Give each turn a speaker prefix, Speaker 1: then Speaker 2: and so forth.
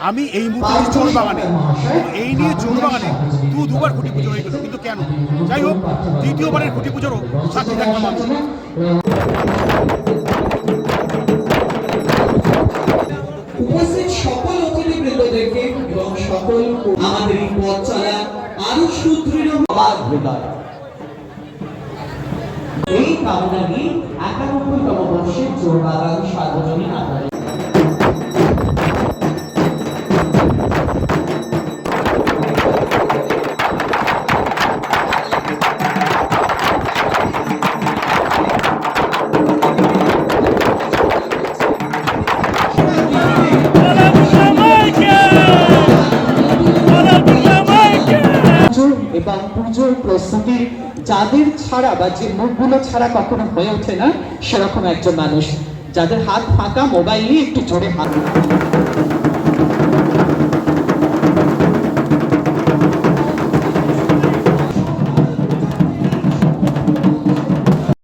Speaker 1: আমি এই মুহূর্তে চোর বাগানে, এই নিয়ে চোর বাগানে দুবার খুঁটি পুজো হয়ে গেল, কিন্তু কেন? যাই হোক, দ্বিতীয়বারের খুঁটি পুজোরও সাক্ষী থাকলাম আমি।
Speaker 2: উপস্থিত সকল অতিথিবৃন্দদেরকে এবং সকল আমাদের এই পথ চলা আরো সুদৃঢ় হওয়ার হৃদয়, এই কামনা নিয়ে 91তম বর্ষের চোর বাগান সার্বজনীন আদালত। এবং পুজোর প্রস্তুতি যাদের ছাড়া বা যে মুখগুলো ছাড়া কখনো হয়ে ওঠে না, সেরকম একজন মানুষ, যাদের হাত ফাঁকা, মোবাইল নিয়ে একটু জোরে হাত